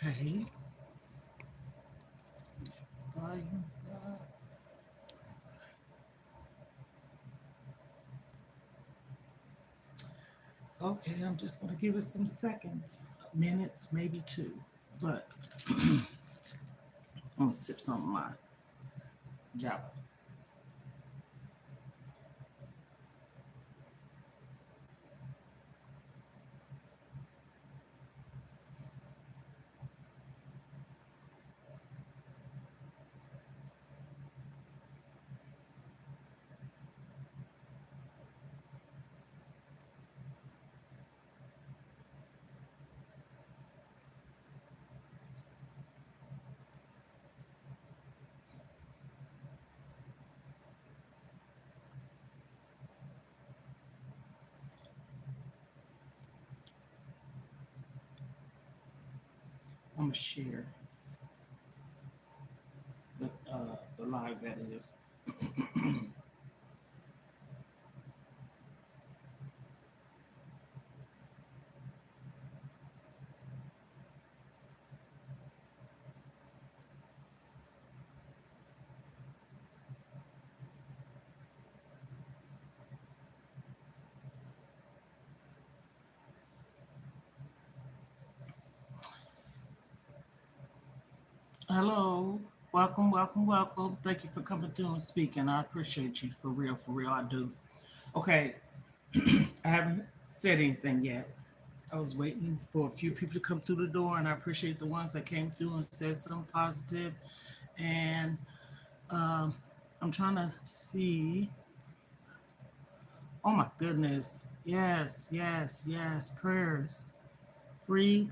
Okay. Volume's up. Okay, I'm just going to give it some seconds, minutes, maybe two. But I'm going to sip some of my Java. I'm going to share the live that is. Hello. Welcome, welcome, welcome. Thank you for coming through and speaking. I appreciate you for real, I do. Okay, I haven't said anything yet. I was waiting for a few people to come through the door, and I appreciate the ones that came through and said something positive. And um, I'm trying to see. Oh my goodness. Yes, yes, yes. Prayers. Free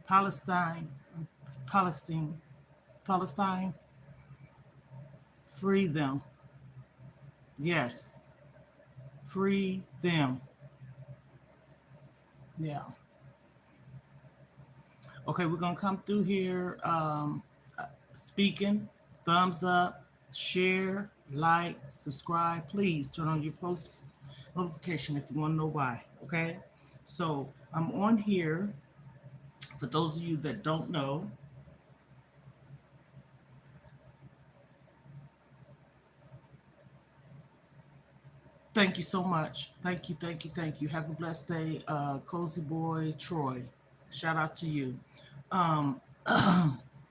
Palestine. Palestine. Palestine. Free them. Yes. Free them. Yeah. Okay, we're going to come through here speaking. Thumbs up, share, like, subscribe. Please turn on your post notification if you want to know why. Okay. So I'm on here. For those of you that don't know, thank you so much. Thank you, thank you, thank you. Have a blessed day, Cozy Boy Troy. Shout out to you. Um,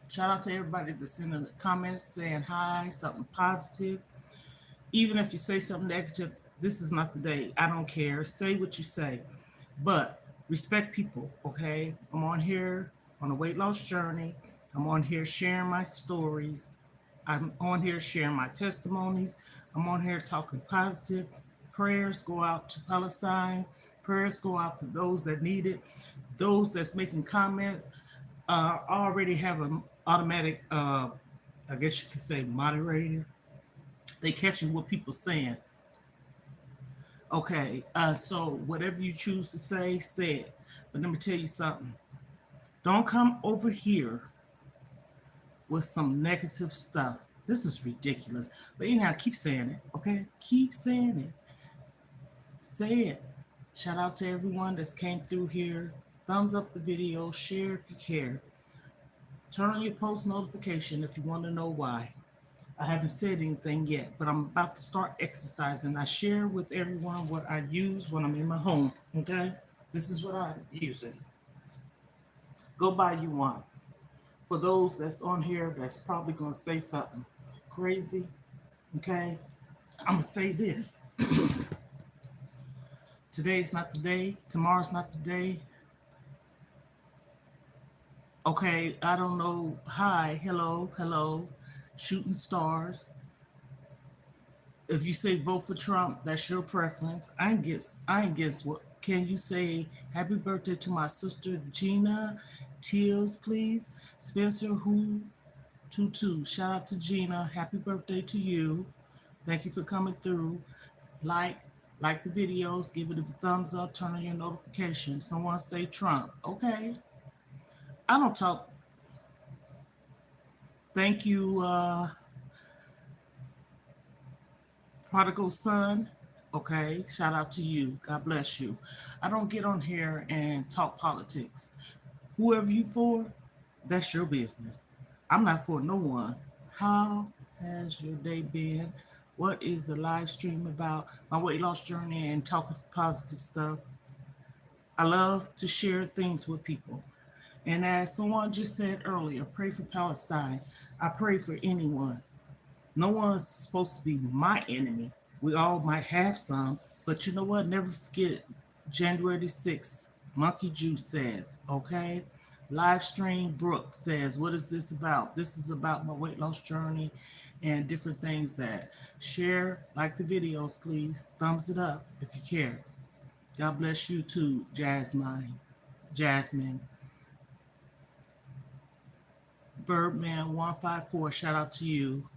shout out to everybody that's in the comments saying hi, something positive. Even if you say something negative, this is not the day. I don't care. Say what you say, but respect people. Okay, I'm on here on a weight loss journey. I'm on here sharing my stories. I'm on here sharing my testimonies. I'm on here talking positive. Prayers go out to Palestine. Prayers go out to those that need it. Those that's making comments already have an automatic, I guess you could say, moderator. They catching what people saying. Okay, so whatever you choose to say it. But let me tell you something. Don't come over here with some negative stuff. This is ridiculous. But anyhow, keep saying it, okay? Keep saying it. Say it. Shout out to everyone that's came through here. Thumbs up the video, share if you care. Turn on your post notification if you want to know why. I haven't said anything yet, but I'm about to start exercising. I share with everyone what I use when I'm in my home, okay? This is what I'm using. Go buy you one. For those that's on here that's probably going to say something crazy, okay? I'm going to say this. Today's not the day. Tomorrow's not the day. Okay, I don't know. Hi, hello, hello, shooting stars. If you say vote for Trump, that's your preference. I ain't guess what. Can you say happy birthday to my sister Gina Teals, please? Spencer Who Tutu. Shout out to Gina. Happy birthday to you. Thank you for coming through. Like, like the videos, give it a thumbs up, turn on your notifications. Someone say Trump. Okay. I don't talk. Thank you, prodigal son. Okay, shout out to you. God bless you. I don't get on here and talk politics. Whoever you for, That's your business. I'm not for no one. How has your day been? What is the live stream about? My weight loss journey and talking positive stuff. I love to share things with people. And as someone just said earlier, pray for Palestine. I pray for anyone. No one's supposed to be my enemy. We all might have some, but you know what? Never forget January 6th, Monkey Juice says, okay? Live stream Brooke says, what is this about? This is about my weight loss journey and different things that share, like the videos, please. Thumbs it up if you care. God bless you too, Jasmine. Jasmine. Birdman 154, shout out to you.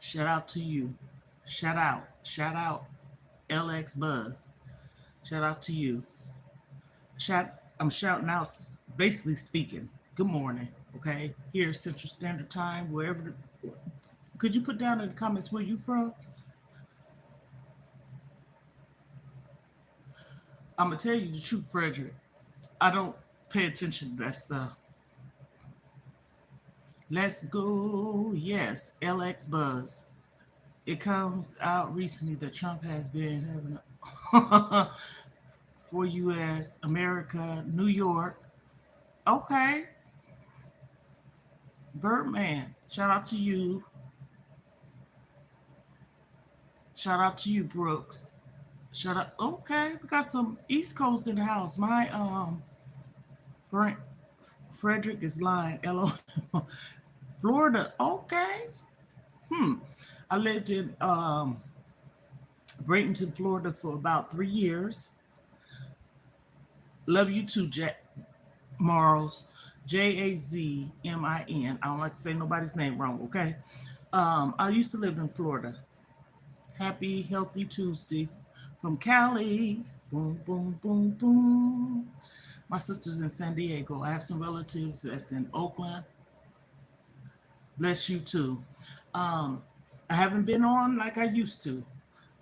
Shout out to you. Shout out. Shout out. LX Buzz. Shout out to you. I'm shouting out, basically speaking. Good morning. Okay. Here, Central Standard Time, wherever. Could you put down in the comments where you from? I'm going to tell you the truth, Frederick. I don't pay attention to that stuff. Let's go. Yes. LX Buzz. It comes out recently that Trump has been having a for U.S., America, New York. Okay. Birdman, shout out to you. Shout out to you, Brooks. Shout out. Okay, we got some East Coast in the house. My friend Frederick is lying. Hello, Florida. Okay. I lived in Bradenton, Florida for about 3 years. Love you too, Jack Marls. Jazmin. I don't like to say nobody's name wrong, okay? I used to live in Florida. Happy, healthy Tuesday from Cali. Boom, boom, boom, boom. My sister's in San Diego. I have some relatives that's in Oakland. Bless you too. I haven't been on like I used to,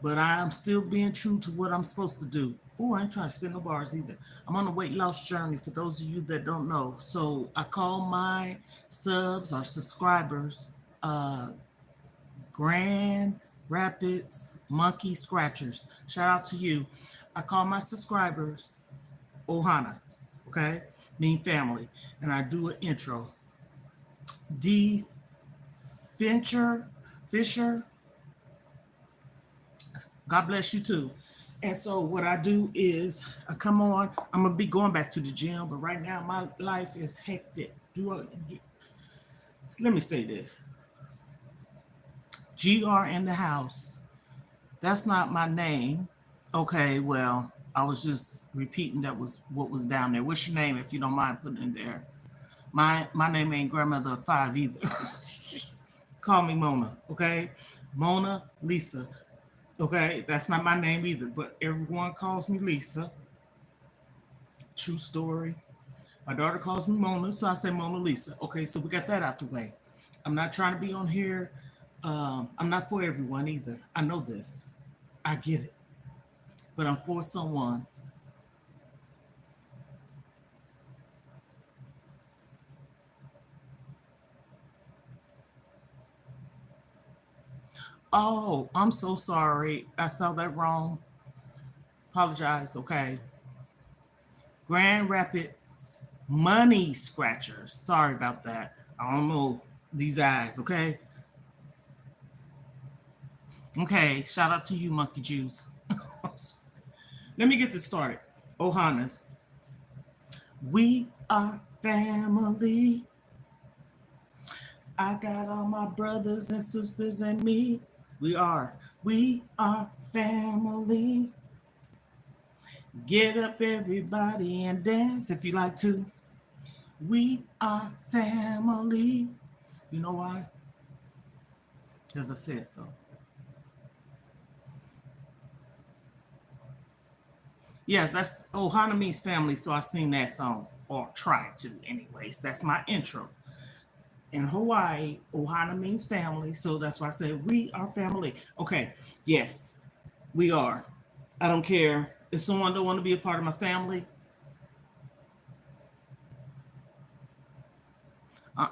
but I'm still being true to what I'm supposed to do. Oh, I ain't trying to spin no bars either. I'm on a weight loss journey for those of you that don't know. So I call my subs or subscribers Grand Rapids Monkey Scratchers. Shout out to you. I call my subscribers Ohana, okay? Mean family. And I do an intro. D. Fisher, God bless you too. And so what I do is I come on. I'm gonna be going back to the gym, but right now my life is hectic. Let me say this. GR in the house. That's not my name. Okay, well, I was just repeating that was what was down there. What's your name if you don't mind putting it in there? My name ain't grandmother of five either. Call me Mona, okay? Mona Lisa. Okay, that's not my name either, but everyone calls me Lisa. True story. My daughter calls me Mona, so I say Mona Lisa. Okay, so we got that out the way. I'm not trying to be on here. I'm not for everyone either. I know this. I get it. But I'm for someone. Oh, I'm so sorry. I saw that wrong. Apologize. Okay. Grand Rapids Money Scratchers. Sorry about that. I don't know these eyes. Okay. Okay. Shout out to you, Monkey Juice. Let me get this started. Ohanas. We are family. I got all my brothers and sisters and me. We are family. Get up, everybody, and dance if you like to. We are family. You know why? Because I said so. Yeah, that's Ohana means family, so I sing that song, or try to, anyways. That's my intro. In Hawaii, Ohana means family, so that's why I say we are family. Okay, yes, we are. I don't care if someone don't want to be a part of my family.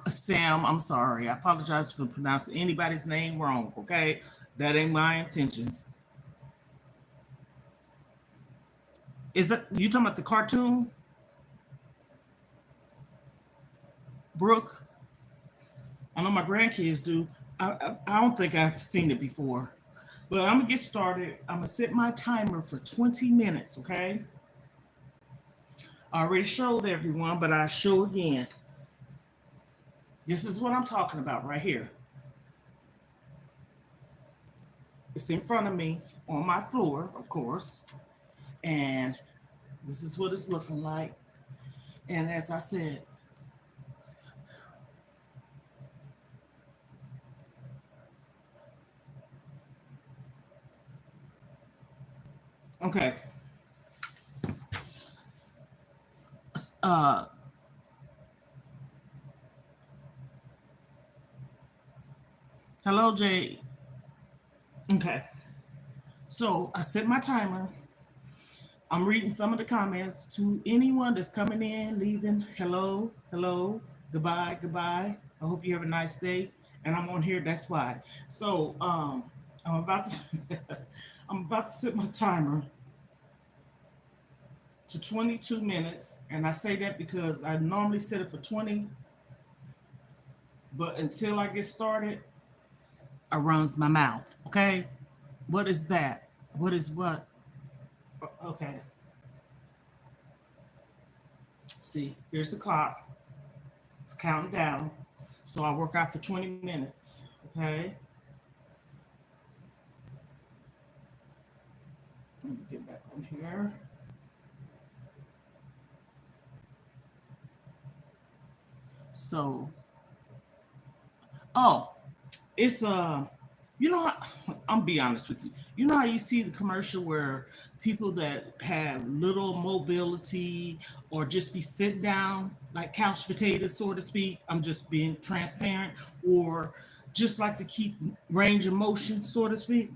Sam, I'm sorry. I apologize for pronouncing anybody's name wrong, okay? That ain't my intentions. Is that you talking about the cartoon, Brooke? I know my grandkids do. I don't think I've seen it before. But I'm gonna get started. I'm gonna set my timer for 20 minutes, okay? I already showed everyone, but I'll show again. This is what I'm talking about right here. It's in front of me on my floor, of course. And this is what it's looking like. And as I said, okay. Uh Hello, Jay. Okay. So I set my timer. I'm reading some of the comments to anyone that's coming in, leaving. Hello, hello, goodbye, goodbye. I hope you have a nice day. And I'm on here. That's why. So I'm about to I'm about to set my timer to 22 minutes, and I say that because I normally set it for 20, but until I get started, I runs my mouth. Okay, what is that? What is what? Okay, see, here's the clock. It's counting down. So I work out for 20 minutes. Okay, let me get back on here. So, oh, it's you know I'm be honest with you. You know how you see the commercial where people that have little mobility or just be sitting down like couch potatoes, so to speak. I'm just being transparent, or just like to keep range of motion, so to speak.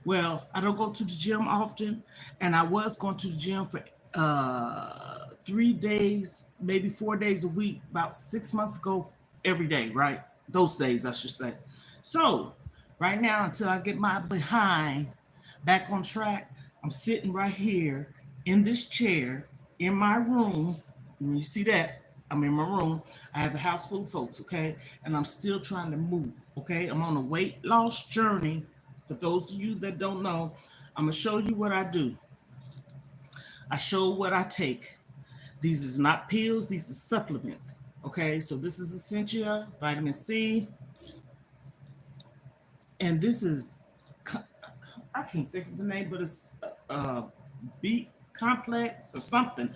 Well, I don't go to the gym often, and I was going to the gym for 3 days, maybe 4 days a week, about 6 months ago, every day, right? Those days, I should say. So, right now, until I get my behind back on track, I'm sitting right here in this chair in my room. When you see that, I'm in my room. I have a house full of folks, okay? And I'm still trying to move, okay? I'm on a weight loss journey. For those of you that don't know, I'm gonna show you what I do. I show what I take. These is not pills, these are supplements. Okay, so this is Essentia, vitamin C, and this is, I can't think of the name, but it's B complex or something.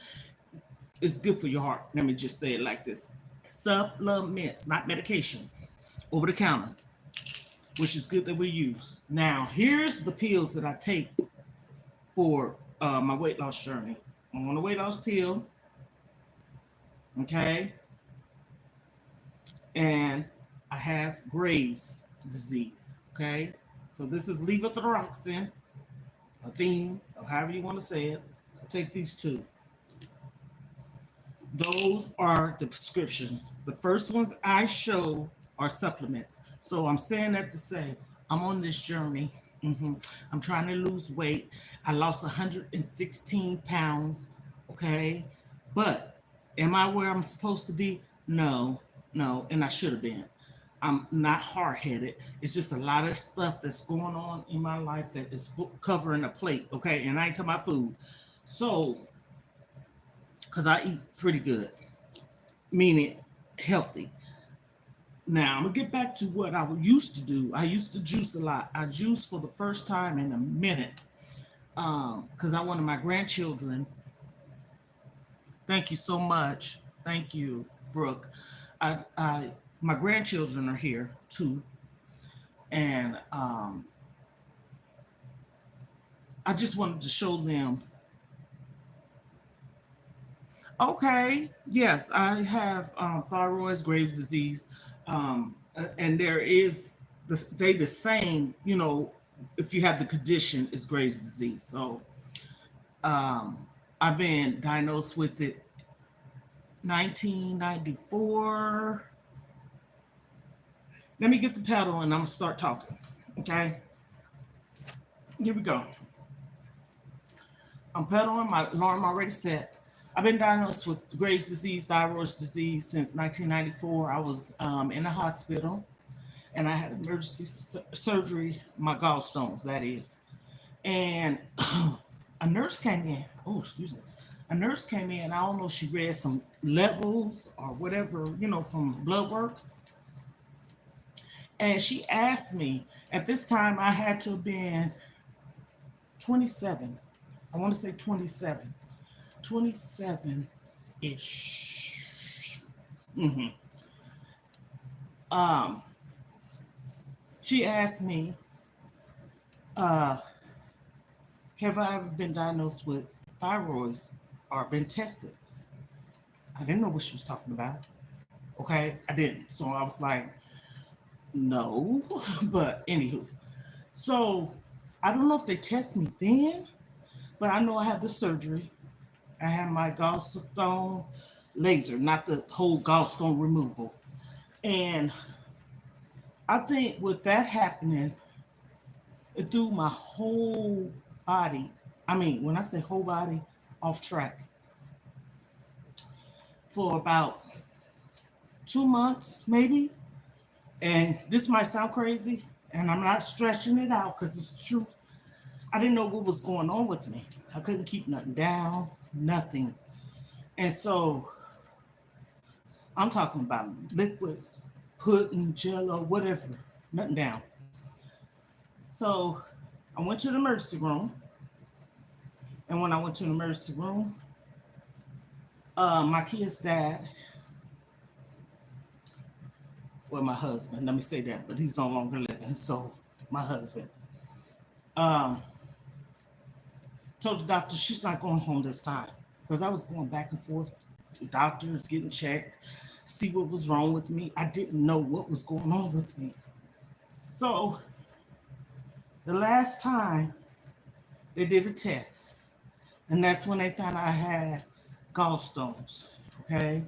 It's good for your heart. Let me just say it like this: supplements, not medication, over the counter, which is good that we use. Now, here's the pills that I take for my weight loss journey. I'm on a weight loss pill, okay, and I have Graves' disease, okay. So this is levothyroxine, a theme, or however you want to say it. I take these two. Those are the prescriptions. The first ones I show are supplements. So I'm saying that to say I'm on this journey. I'm trying to lose weight. I lost 116 pounds. Okay. But am I where I'm supposed to be? No, no. And I should have been. I'm not hard headed. It's just a lot of stuff that's going on in my life that is covering a plate. Okay. And I ain't talking about food. So, because I eat pretty good, meaning healthy. Now I'm gonna get back to what I used to do. I used to juice a lot. I juiced for the first time in a minute because I wanted my grandchildren. Thank you so much. Thank you, Brooke. My grandchildren are here too, and I just wanted to show them. Okay, yes, I have thyroid Graves' disease, and there is they the same. If you have the condition, it's Graves' disease. So I've been diagnosed with it 1994. Let me get the pedal and I'm gonna start talking. Okay, here we go. I'm pedaling, my alarm already set. I've been diagnosed with Graves' disease, thyroid disease since 1994. I was in the hospital and I had emergency surgery, my gallstones, that is. And a nurse came in. Oh, excuse me. A nurse came in. I don't know if she read some levels or whatever, from blood work. And she asked me, at this time, I had to have been 27. I want to say 27. 27 ish. Um, she asked me, have I ever been diagnosed with thyroids or been tested? I didn't know what she was talking about. Okay, I didn't. So I was like, no. But anywho, so I don't know if they test me then, but I know I had the surgery. I had my gallstone laser, not the whole gallstone removal. And I think with that happening, it threw my whole body, I mean, when I say whole body, off track for about 2 months, maybe. And this might sound crazy, and I'm not stretching it out because it's true. I didn't know what was going on with me. I couldn't keep nothing down, nothing. And so I'm talking about liquids, pudding, jello, whatever, nothing down. So I went to the emergency room. And when I went to the emergency room, my kid's dad, well, my husband, let me say that, but he's no longer living. So my husband um, told the doctor she's not going home this time because I was going back and forth to doctors, getting checked, see what was wrong with me. I didn't know what was going on with me. So the last time they did a test, and that's when they found I had gallstones, okay?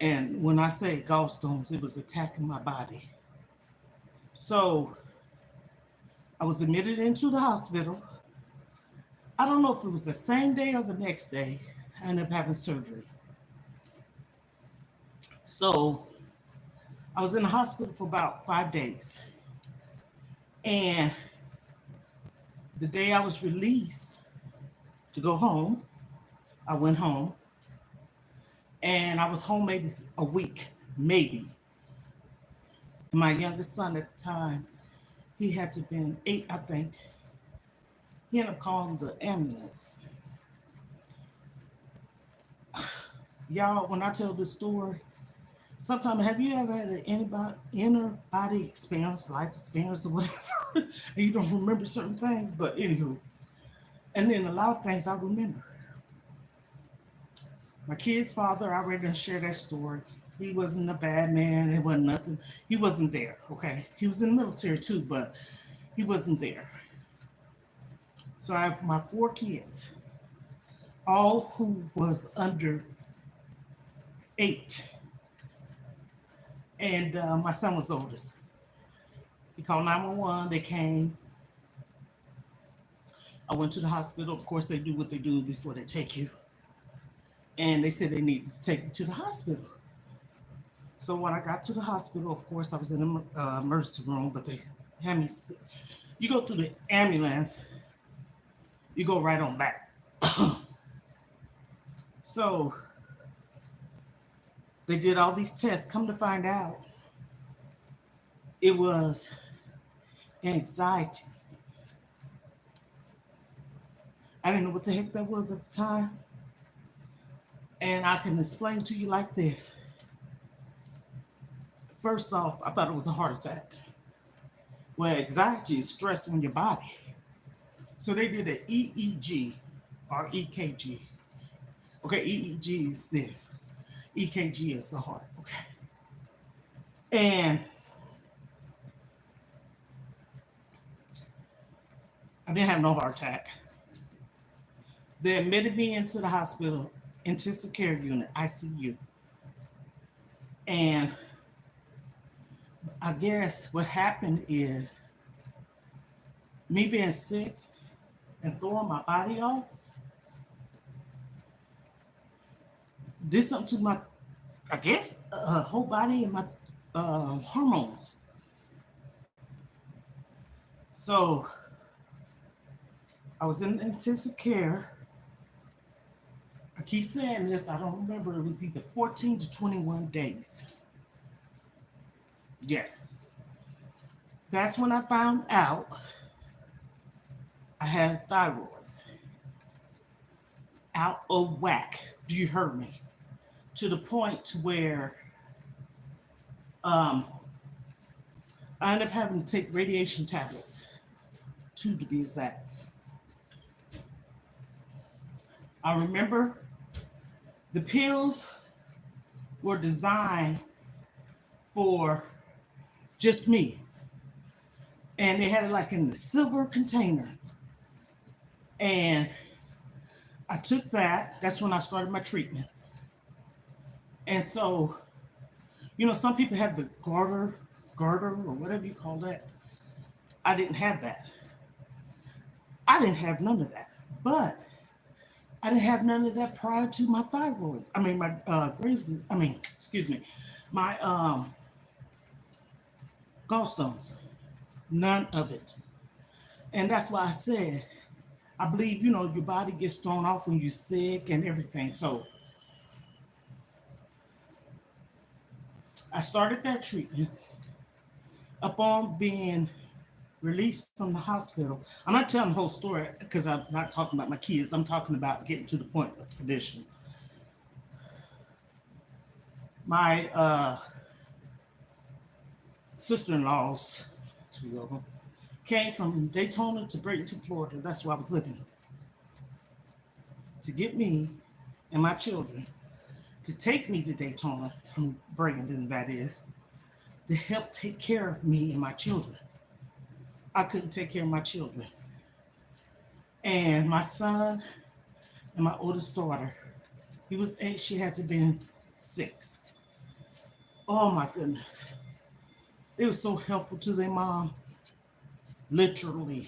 And when I say gallstones, it was attacking my body. So I was admitted into the hospital. I don't know if it was the same day or the next day. I ended up having surgery. So I was in the hospital for about 5 days. And the day I was released to go home, I went home. And I was home maybe a week, maybe. My youngest son at the time, he had to been 8, I think. He ended up calling the ambulance. Y'all, when I tell this story, sometimes have you ever had an inner body experience, life experience or whatever, and you don't remember certain things? But anywho, and then a lot of things I remember. My kid's father, I already shared that story. He wasn't a bad man. It wasn't nothing. He wasn't there, okay? He was in the military too, but he wasn't there. So I have my 4 kids, all who was under 8. And my son was the oldest. He called 911. They came. I went to the hospital. Of course, they do what they do before they take you. And they said they needed to take me to the hospital. So when I got to the hospital, of course, I was in the emergency room, but they had me sit. You go through the ambulance, you go right on back. So they did all these tests. Come to find out, it was anxiety. I didn't know what the heck that was at the time. And I can explain to you like this. First off, I thought it was a heart attack. Well, anxiety is stress on your body. So they did an EEG or EKG. Okay, EEG is this. EKG is the heart. Okay. And I didn't have no heart attack. They admitted me into the hospital, intensive care unit, ICU. And I guess what happened is me being sick and throwing my body off did something to my, I guess, whole body and my hormones. So I was in intensive care. I keep saying this, I don't remember. It was either 14 to 21 days. Yes. That's when I found out I had thyroids out of whack. Do you hear me? To the point to where um, I ended up having to take radiation tablets, two to be exact. I remember the pills were designed for just me. And they had it like in the silver container. And I took that. That's when I started my treatment. And so, some people have the garter or whatever you call that. I didn't have that. I didn't have none of that. But I didn't have none of that prior to my thyroids. I mean, my Graves. I mean, excuse me, my gallstones. None of it. And that's why I said, I believe, your body gets thrown off when you're sick and everything. So I started that treatment upon being released from the hospital. I'm not telling the whole story because I'm not talking about my kids. I'm talking about getting to the point of the condition. My sister-in-laws, two of them, came from Daytona to Bradenton, Florida. That's where I was living. To get me and my children, to take me to Daytona from Bradenton, that is, to help take care of me and my children. I couldn't take care of my children. And my son and my oldest daughter, he was 8, she had to be 6. Oh my goodness. They were so helpful to their mom, literally.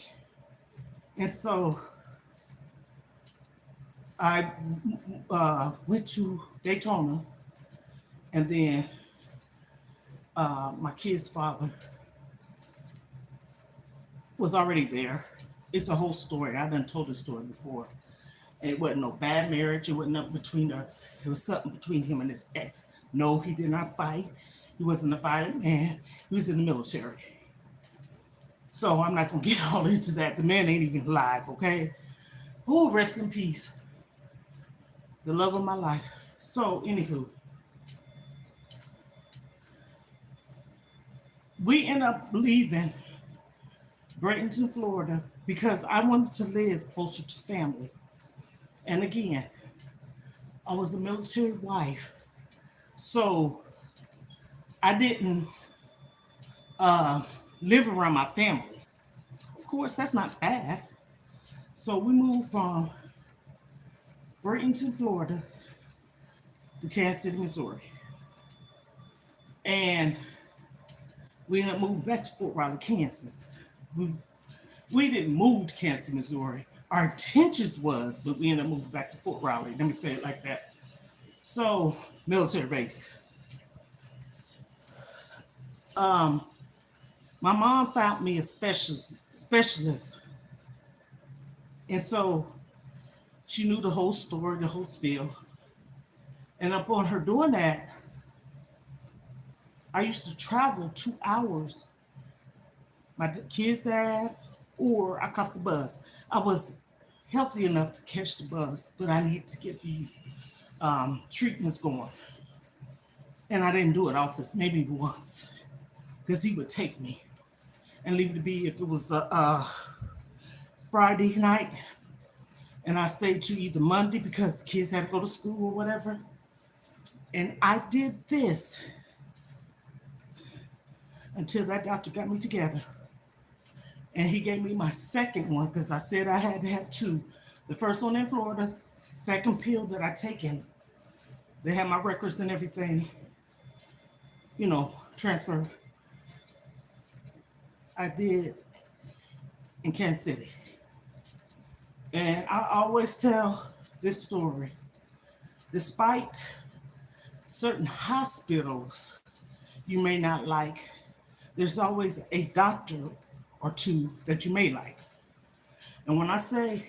And so I went to Daytona, and then my kid's father was already there. It's a whole story. I done told this story before. And it wasn't no bad marriage. It wasn't nothing between us. It was something between him and his ex. No, he did not fight. He wasn't a violent man. He was in the military. So I'm not going to get all into that. The man ain't even alive, okay? Oh, rest in peace. The love of my life. So, anywho, we end up leaving Bradenton, Florida, because I wanted to live closer to family. And again, I was a military wife, so I didn't live around my family. Of course, that's not bad. So we moved from Bradenton, Florida to Kansas City, Missouri. And we ended up moving back to Fort Riley, Kansas. We didn't move to Kansas, Missouri. Our intentions was, but we ended up moving back to Fort Riley. Let me say it like that. So, military base. My mom found me a specialist. And so she knew the whole story, the whole spiel. And upon her doing that, I used to travel 2 hours. My kid's dad, or I caught the bus. I was healthy enough to catch the bus, but I needed to get these treatments going. And I didn't do it often, maybe once, because he would take me and leave it to be if it was a Friday night, and I stayed to either Monday because the kids had to go to school or whatever. And I did this until that doctor got me together. And he gave me my second one because I said I had to have 2. The first one in Florida, second pill that I taken, they had my records and everything, transferred. I did in Kansas City. And I always tell this story. Despite certain hospitals you may not like, there's always a doctor or two that you may like. And when I say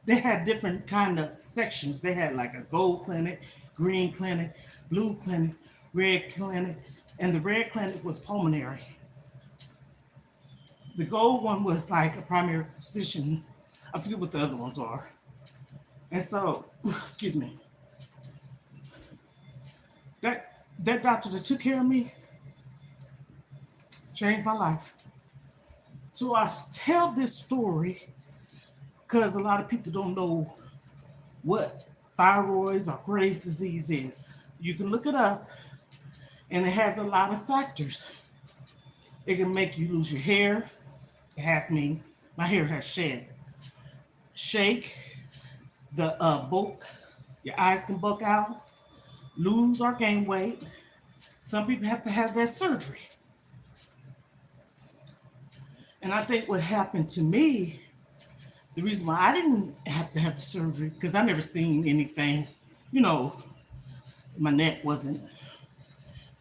they had different kind of sections, they had like a gold clinic, green clinic, blue clinic, red clinic, and the red clinic was pulmonary. The gold one was like a primary physician. I forget what the other ones are. And so, excuse me, that doctor that took care of me changed my life. So I tell this story because a lot of people don't know what thyroids or Graves' disease is. You can look it up, and it has a lot of factors. It can make you lose your hair. It has me. My hair has shed. Shake. The bulk. Your eyes can buck out. Lose or gain weight. Some people have to have that surgery. And I think what happened to me, the reason why I didn't have to have the surgery, because I never seen anything, you know, my neck wasn't,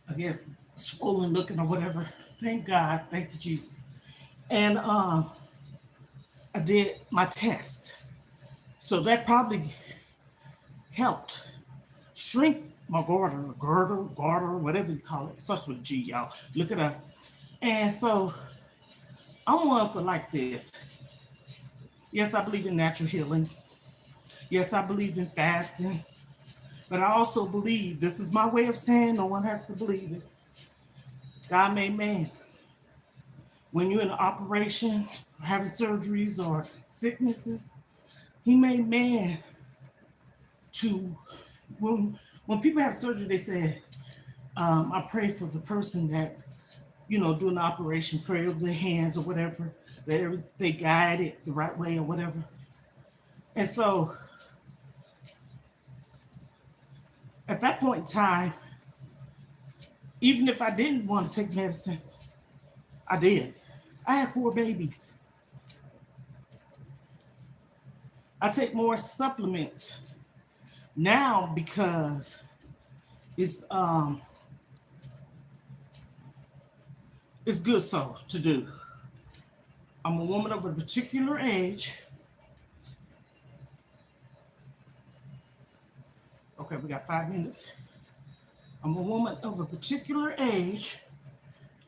I guess, swollen looking or whatever. Thank God. Thank you, Jesus. And I did my test. So that probably helped shrink my garter, whatever you call it. It starts with a G, y'all. Look it up. And so I'm one for like this. Yes, I believe in natural healing. Yes, I believe in fasting. But I also believe, this is my way of saying, no one has to believe it. God made man. When you're in an operation, having surgeries or sicknesses, he made man to, when people have surgery, they say, I pray for the person that's, doing the operation, pray over their hands or whatever, that they guide it the right way or whatever. And so at that point in time, even if I didn't want to take medicine, I did. I had 4 babies. I take more supplements now because it's good so to do. I'm a woman of a particular age. Okay, we got 5 minutes. I'm a woman of a particular age,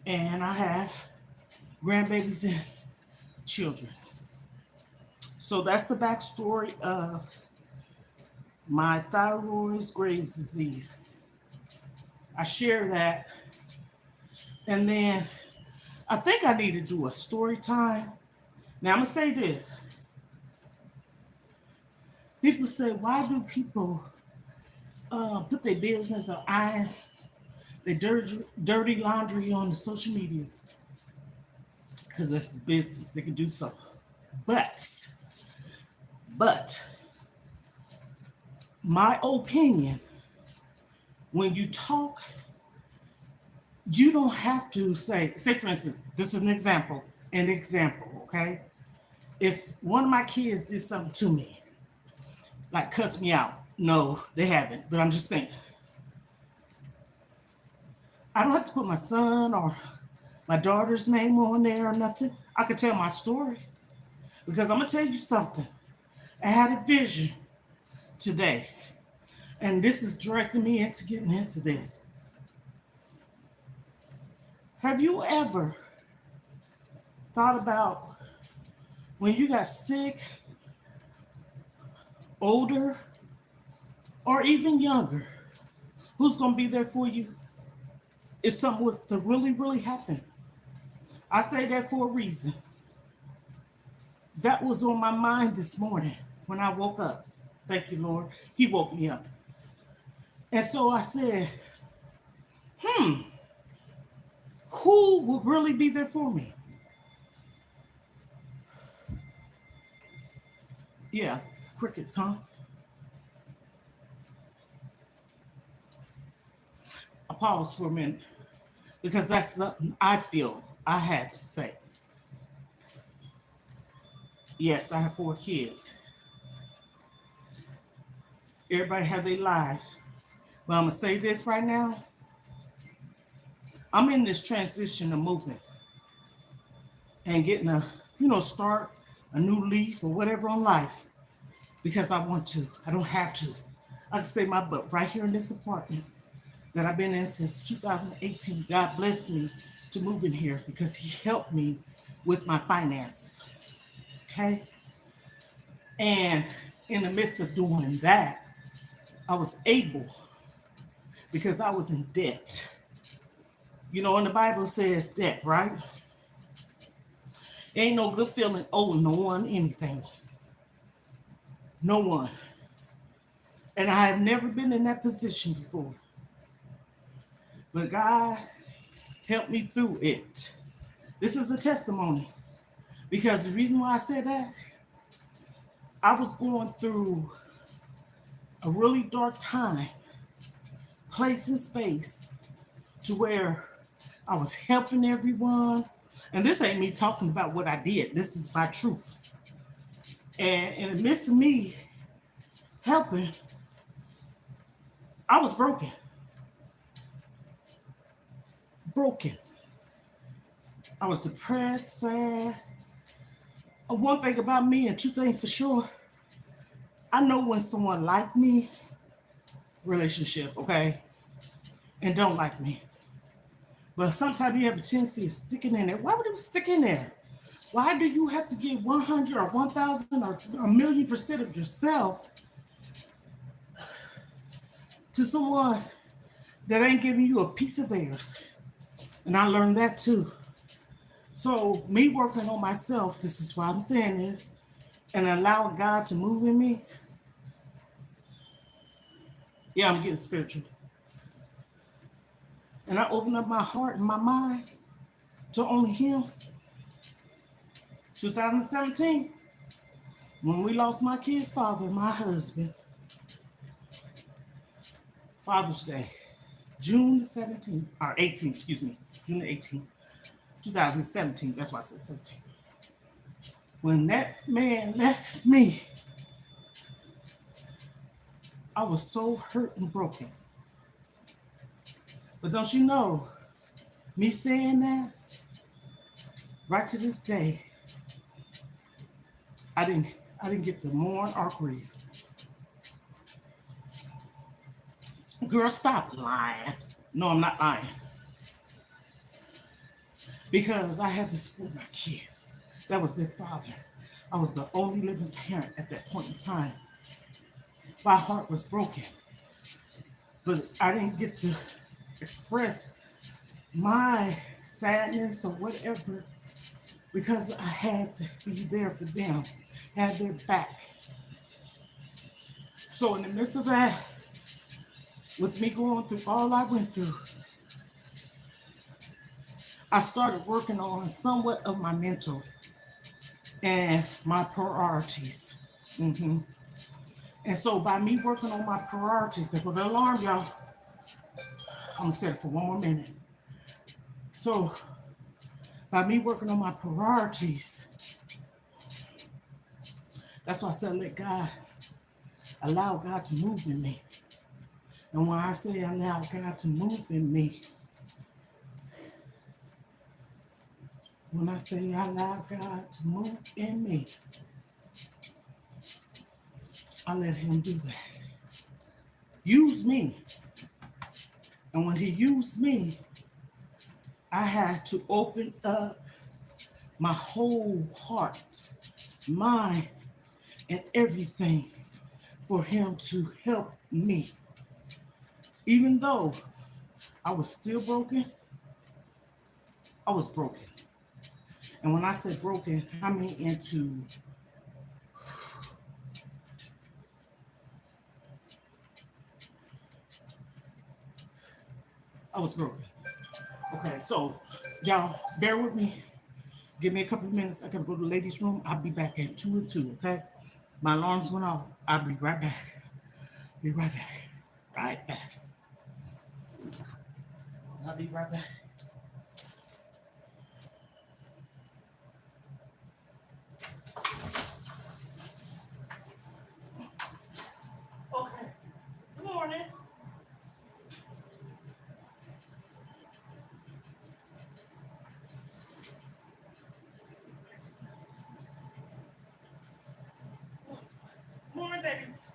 and I have grandbabies and children. So that's the backstory of my thyroid Graves' disease. I share that. And then I think I need to do a story time. Now I'm going to say this. People say, why do people put their business or iron their dirty laundry on the social medias? Because that's the business. They can do so. But my opinion, when you talk, you don't have to say for instance, this is an example, okay? If one of my kids did something to me, like cuss me out, no, they haven't, but I'm just saying, I don't have to put my son or my daughter's name on there or nothing. I could tell my story, because I'm gonna tell you something. I had a vision today, and this is directing me into getting into this. Have you ever thought about when you got sick, older, or even younger, who's going to be there for you if something was to really, really happen? I say that for a reason. That was on my mind this morning when I woke up. Thank you, Lord. He woke me up. And so I said, who will really be there for me? Yeah, crickets, huh? I paused for a minute. because that's something I feel I had to say. Yes, I have 4 kids. Everybody have their lives. But I'm going to say this right now. I'm in this transition of moving and getting start a new leaf or whatever on life because I want to. I don't have to. I can stay my butt right here in this apartment that I've been in since 2018. God blessed me to move in here because He helped me with my finances. Okay? And in the midst of doing that, I was able because I was in debt. And the Bible says debt, right? Ain't no good feeling owing no one anything. No one. And I have never been in that position before. But God helped me through it. This is a testimony. Because the reason why I said that, I was going through a really dark time, place and space, to where I was helping everyone. And this ain't me talking about what I did. This is my truth. And in the midst of me helping, I was broken. Broken. I was depressed, sad. One thing about me and two things for sure, I know when someone like me, relationship, okay, and don't like me. But sometimes you have a tendency of sticking in there. Why would it stick in there? Why do you have to give 100 or 1,000 or a million% of yourself to someone that ain't giving you a piece of theirs? And I learned that too. So me working on myself, this is why I'm saying this, and allowing God to move in me. Yeah, I'm getting spiritual. And I open up my heart and my mind to only Him. 2017, when we lost my kid's father, my husband, Father's Day, June the 17th, or 18th, excuse me, June the 18th, 2017, that's why I said 17. When that man left me, I was so hurt and broken. But don't you know, me saying that, right to this day, I didn't get to mourn or grieve. Girl, stop lying. No, I'm not lying. Because I had to support my kids. That was their father. I was the only living parent at that point in time. My heart was broken. But I didn't get to express my sadness or whatever because I had to be there for them, had their back. So in the midst of that, with me going through all I went through, I started working on somewhat of my mental and my priorities. And so by me working on my priorities, there was an alarm, y'all. I'm gonna set it for one more minute. So by me working on my priorities, that's why I said allow God to move in me. And when I say allow God to move in me, when I say allow God to move in me, I let Him do that. Use me. And when He used me, I had to open up my whole heart, mind, and everything for Him to help me. Even though I was still broken, I was broken. And when I say broken, I mean I was broken. Okay, so y'all bear with me. Give me a couple of minutes. I gotta go to the ladies' room. I'll be back at 2 and 2, okay? My alarms went off. I'll be right back. Be right back. Right back. I'll be right back. days.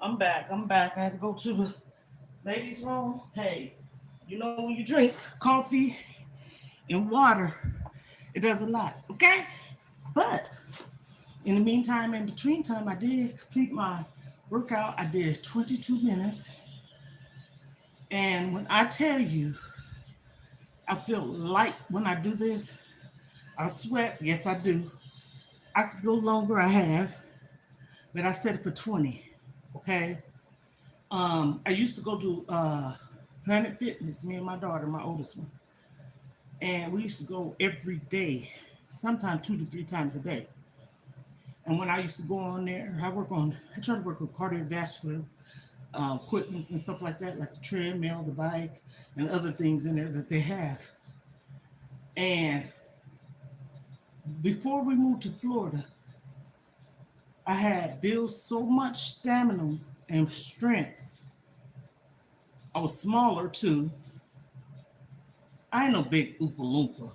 I'm back. I'm back. I had to go to the ladies' room. Hey, you know when you drink coffee and water, it does a lot. Okay, but in the meantime, in between time, I did complete my workout. I did 22 minutes. And when I tell you, I feel light when I do this. I sweat. Yes, I do. I could go longer. I have, but I set it for 20. Okay. I used to go to Planet Fitness, me and my daughter, my oldest one. And we used to go every day, sometimes 2 to 3 times a day. And when I used to go on there, I try to work with cardiovascular equipments and stuff like that, like the treadmill, the bike, and other things in there that they have. And before we moved to Florida, I had built so much stamina and strength. I was smaller too. I ain't no big Oompa Loompa.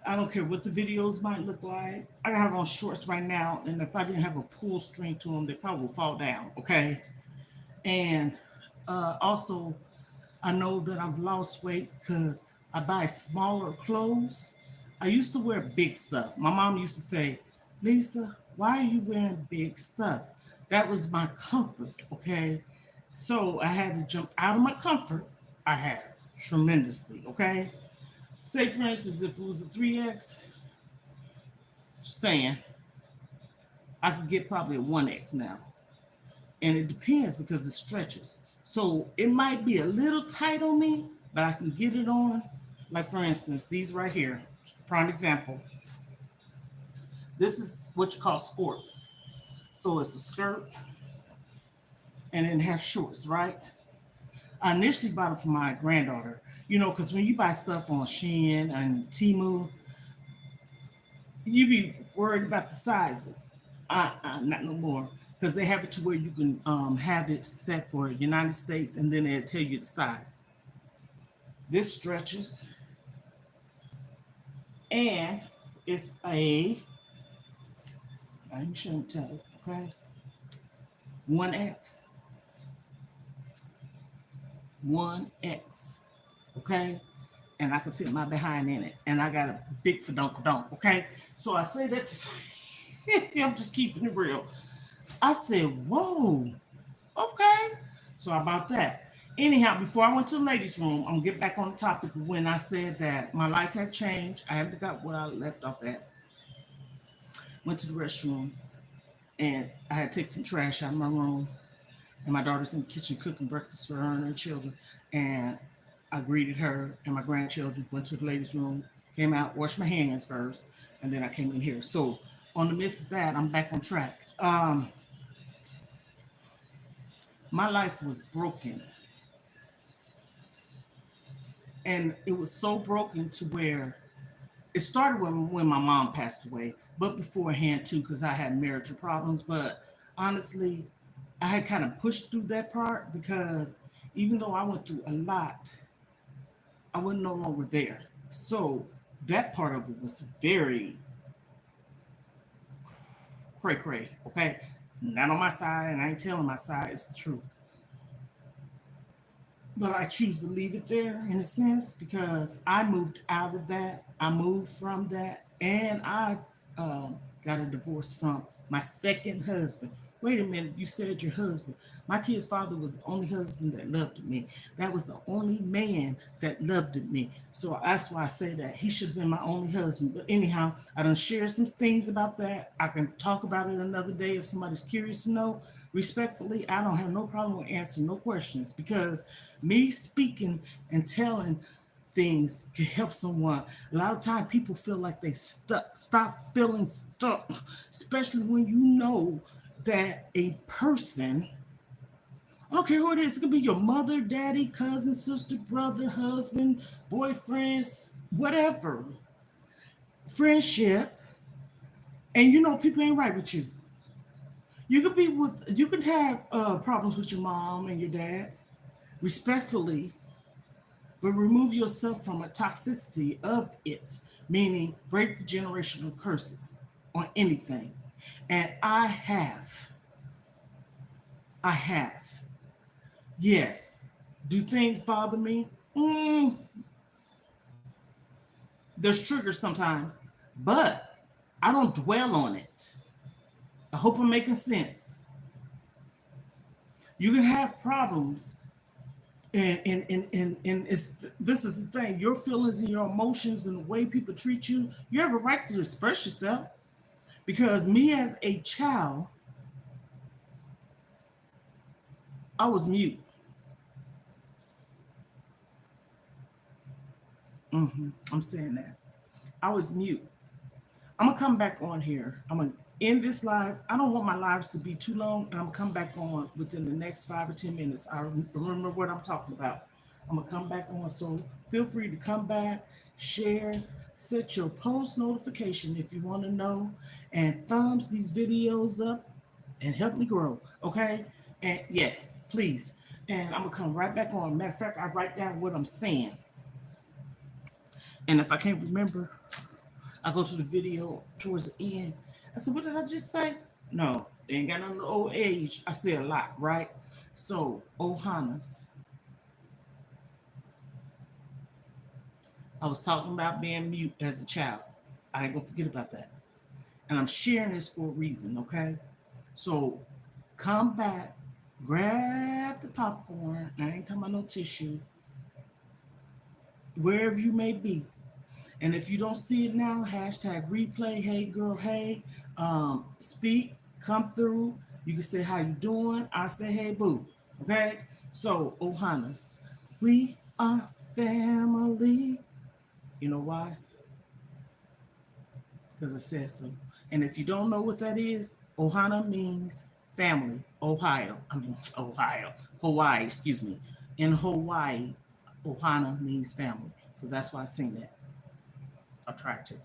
I don't care what the videos might look like. I have on shorts right now, and if I didn't have a pull string to them, they probably would fall down. Okay, and also I know that I've lost weight because I buy smaller clothes. I used to wear big stuff. My mom used to say, Lisa, why are you wearing big stuff? That was my comfort, okay? So I had to jump out of my comfort. I have tremendously, okay? Say, for instance, if it was a 3X, saying I could get probably a 1X now. And it depends because it stretches. So it might be a little tight on me, but I can get it on. Like, for instance, these right here, prime example. This is what you call skirts. So it's a skirt and then have shorts, right? I initially bought it for my granddaughter, because when you buy stuff on Shein and Temu, you be worried about the sizes. Not no more, because they have it to where you can have it set for United States, and then they'll tell you the size. This stretches, and it's I'm shouldn't tell it, okay? 1X, 1X, okay? And I can fit my behind in it, and I got a big fadonk, okay? So I say that. I'm just keeping it real. I said, whoa, okay. So about that. Anyhow, before I went to the ladies' room, I'm gonna get back on the topic when I said that my life had changed. I haven't got where I left off at. Went to the restroom and I had to take some trash out of my room. And my daughter's in the kitchen cooking breakfast for her and her children. And I greeted her and my grandchildren, went to the ladies' room, came out, washed my hands first, and then I came in here. So on the midst of that, I'm back on track. My life was broken. And it was so broken to where it started when my mom passed away, but beforehand too, because I had marital problems. But honestly, I had kind of pushed through that part because even though I went through a lot, I was no longer there. So that part of it was very cray cray. Okay, not on my side, and I ain't telling my side. It's the truth. But I choose to leave it there in a sense because I moved out of that. I moved from that, and I got a divorce from my second husband. Wait a minute, you said your husband. My kid's father was the only husband that loved me. That was the only man that loved me. So that's why I say that he should have been my only husband. But anyhow, I done shared some things about that. I can talk about it another day if somebody's curious to know. Respectfully, I don't have no problem with answering no questions because me speaking and telling things can help someone. A lot of times people feel like they stuck. Stop feeling stuck, especially when you know that a person, I don't care who it is, it could be your mother, daddy, cousin, sister, brother, husband, boyfriend, whatever, friendship, and you know people ain't right with you. You can have problems with your mom and your dad, respectfully, but remove yourself from a toxicity of it, meaning break the generational curses on anything. And I have, yes. Do things bother me? There's triggers sometimes, but I don't dwell on it. I hope I'm making sense. You can have problems, and it's this is the thing, your feelings and your emotions and the way people treat you, you have a right to express yourself. Because me as a child, I was mute. I'm saying that. I was mute. I'm gonna come back on here. I'm gonna end this live. I don't want my lives to be too long, and I'm gonna come back on within the next 5 or 10 minutes. I remember what I'm talking about. I'm gonna come back on, so feel free to come back, share, set your post notification if you want to know, and thumbs these videos up and help me grow. Okay? And yes, please. And I'm gonna come right back on. Matter of fact, I write down what I'm saying. And if I can't remember, I go to the video towards the end. I said, what did I just say? No, they ain't got nothing to old age. I say a lot, right? So, Ohana's. I was talking about being mute as a child. I ain't gonna forget about that. And I'm sharing this for a reason, okay? So come back, grab the popcorn. I ain't talking about no tissue, wherever you may be. And if you don't see it now, hashtag replay, hey girl, hey, speak, come through. You can say how you doing. I say hey boo. Okay? So Ohana's, we are family. You know why? Because I said so. And if you don't know what that is, Ohana means family. Hawaii, excuse me. In Hawaii, Ohana means family. So that's why I sing that. I'll try to.